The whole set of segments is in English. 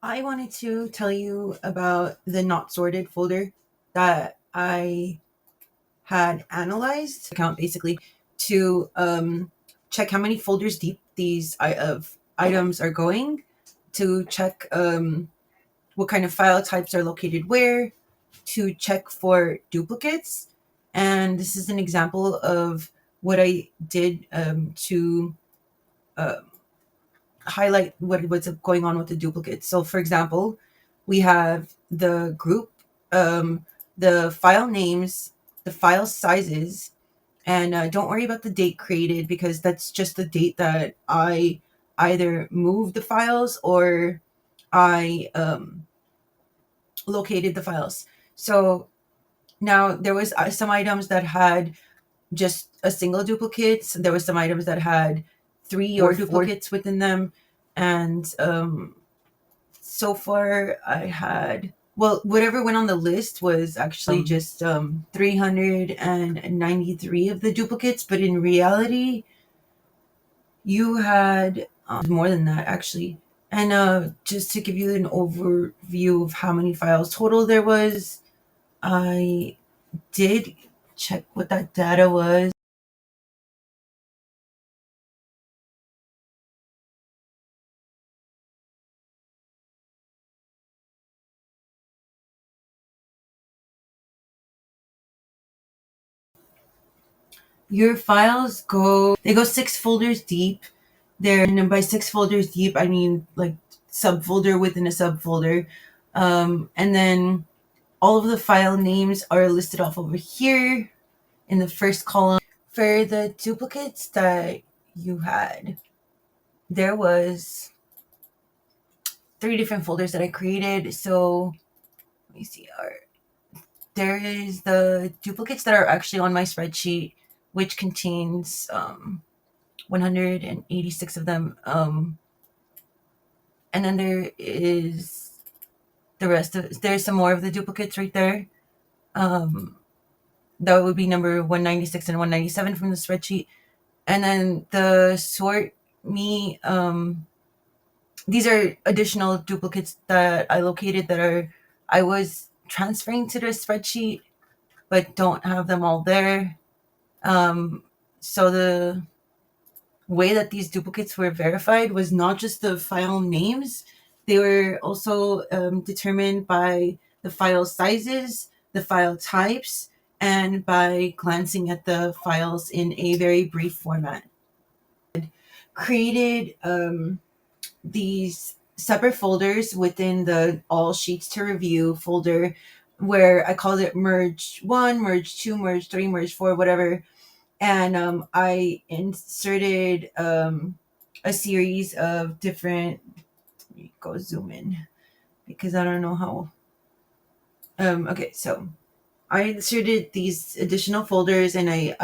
I wanted to tell you about the not sorted folder that I had analyzed account basically to check how many folders deep these of items are going, to check what kind of file types are located where, to check for duplicates. And this is an example of what I did to uh, highlight what's going on with the duplicates. So, for example, we have the group, the file names, the file sizes, and don't worry about the date created because that's just the date that I either moved the files or I located the files. So now there was some items that had just a single duplicate. So there was some items that had three or four duplicates within them, and so far I had, well, whatever went on the list was actually just 393 of the duplicates, but in reality you had more than that actually. And just to give you an overview of how many files total there was, I did check what that data was. Your files go 6 folders deep. And by 6 folders deep, I mean like subfolder within a subfolder. And then all of the file names are listed off over here in the first column. For the duplicates that you had, there was 3 different folders that I created. So let me see. There is the duplicates that are actually on my spreadsheet, which contains 186 of them. And then there is the rest of, there's some more of the duplicates right there. That would be number 196 and 197 from the spreadsheet. And then the sort me, these are additional duplicates that I located that I was transferring to the spreadsheet, but don't have them all there. So the way that these duplicates were verified was not just the file names, they were also determined by the file sizes, the file types, and by glancing at the files in a very brief format. Created these separate folders within the all sheets to review folder, where I called it merge 1, merge 2, merge 3, merge 4, whatever. And I inserted a series of different, let me go zoom in because I don't know how. Okay, so I inserted these additional folders, and I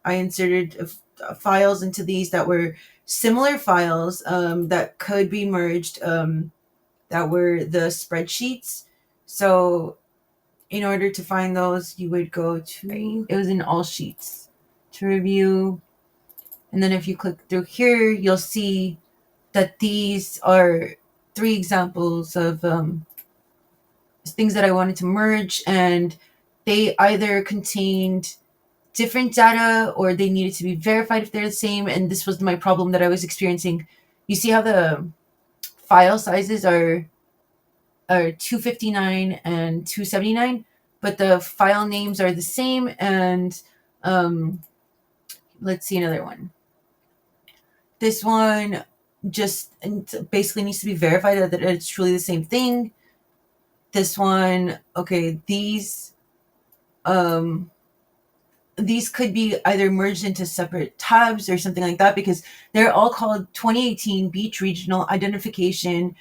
inserted files into these that were similar files that could be merged, that were the spreadsheets. So in order to find those, you would go to, it was in all sheets to review. And then if you click through here, you'll see that these are 3 examples of things that I wanted to merge, and they either contained different data or they needed to be verified if they're the same. And this was my problem that I was experiencing. You see how the file sizes are 259 and 279, but the file names are the same. And let's see another one. This one just basically needs to be verified that it's truly the same thing. This one, okay, these could be either merged into separate tabs or something like that, because they're all called 2018 Beach Regional Identification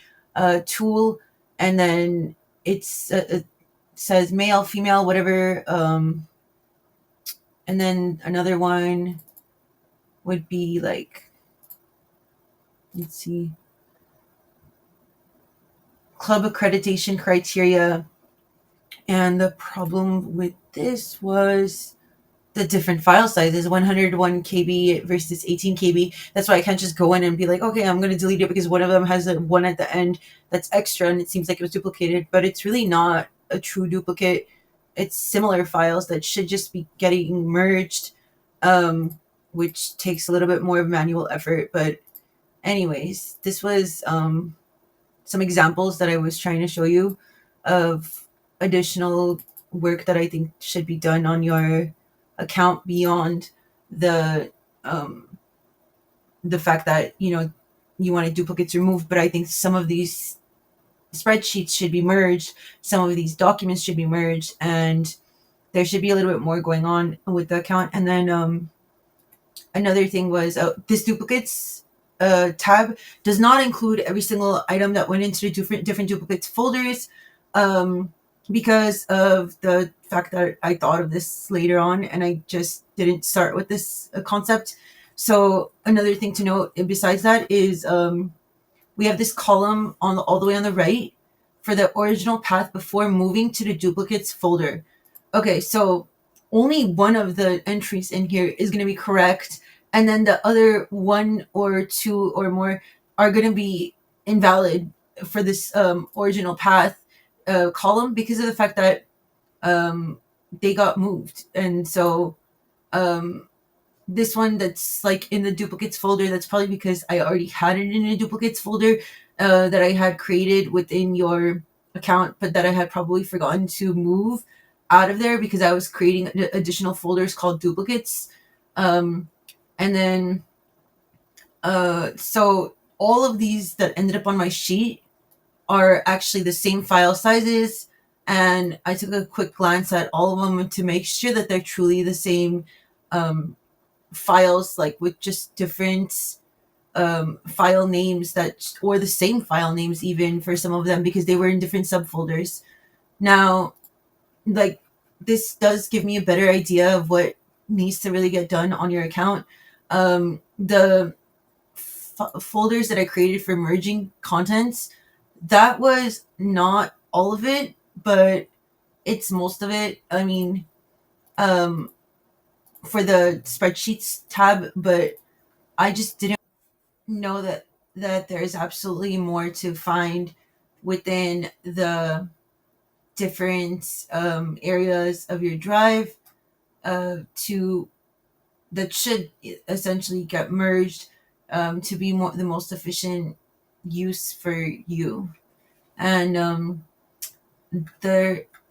Tool, and then it says male, female, whatever. And then another one would be like, let's see, club accreditation criteria. And the problem with this was the different file sizes, 101 KB versus 18 KB. That's why I can't just go in and be like, okay, I'm going to delete it because one of them has a one at the end that's extra and it seems like it was duplicated, but it's really not a true duplicate. It's similar files that should just be getting merged, which takes a little bit more manual effort. But anyways, this was some examples that I was trying to show you of additional work that I think should be done on your account beyond the um, the fact that you want duplicates removed. But I think some of these spreadsheets should be merged, some of these documents should be merged, and there should be a little bit more going on with the account. And then another thing was this duplicates tab does not include every single item that went into the different duplicates folders, because of the fact that I thought of this later on and I just didn't start with this concept. So another thing to note besides that is we have this column on all the way on the right for the original path before moving to the duplicates folder. Okay, so only one of the entries in here is going to be correct, and then the other one or two or more are going to be invalid for this original path column because of the fact that they got moved. And so um, this one that's like in the duplicates folder, that's probably because I already had it in a duplicates folder that I had created within your account, but that I had probably forgotten to move out of there because I was creating additional folders called duplicates. And then so all of these that ended up on my sheet are actually the same file sizes, and I took a quick glance at all of them to make sure that they're truly the same files, like with just different file names that, or the same file names even for some of them because they were in different subfolders. Now, like, this does give me a better idea of what needs to really get done on your account. The folders that I created for merging contents, that was not all of it, but it's most of it. I mean, for the spreadsheets tab, but I just didn't know that there's absolutely more to find within the different areas of your drive to that should essentially get merged to be more the most efficient use for you. And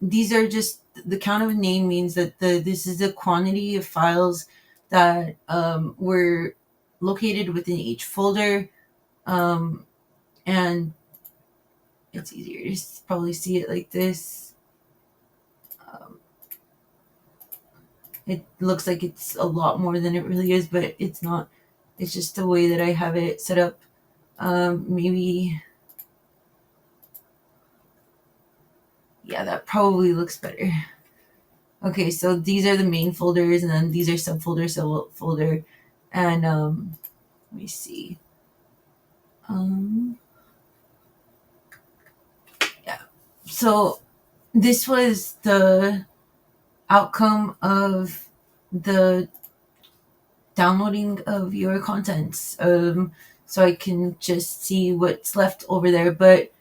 these are just the count of a name means that this is the quantity of files that were located within each folder, and it's easier to probably see it like this. It looks like it's a lot more than it really is, but it's not. It's just the way that I have it set up. Maybe, yeah, that probably looks better. Okay, so these are the main folders, and then these are subfolder, and let me see. Yeah. So this was the outcome of the downloading of your contents. So I can just see what's left over there, but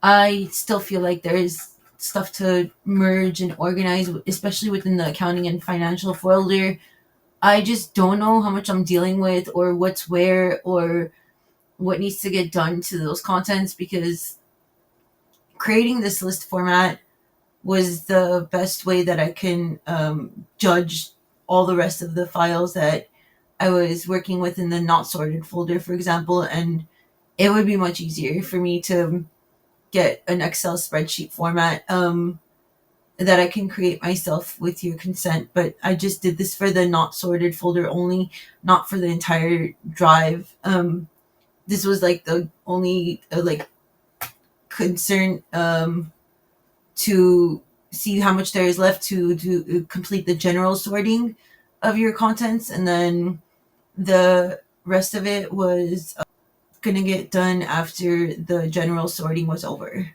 I still feel like there's stuff to merge and organize, especially within the accounting and financial folder. I just don't know how much I'm dealing with or what's where or what needs to get done to those contents because creating this list format was the best way that I can judge all the rest of the files that I was working with in the not sorted folder, for example. And it would be much easier for me to get an Excel spreadsheet format that I can create myself with your consent. But I just did this for the not sorted folder only, not for the entire drive. This was like the only like concern to see how much there is left to complete the general sorting of your contents, and then the rest of it was gonna get done after the general sorting was over.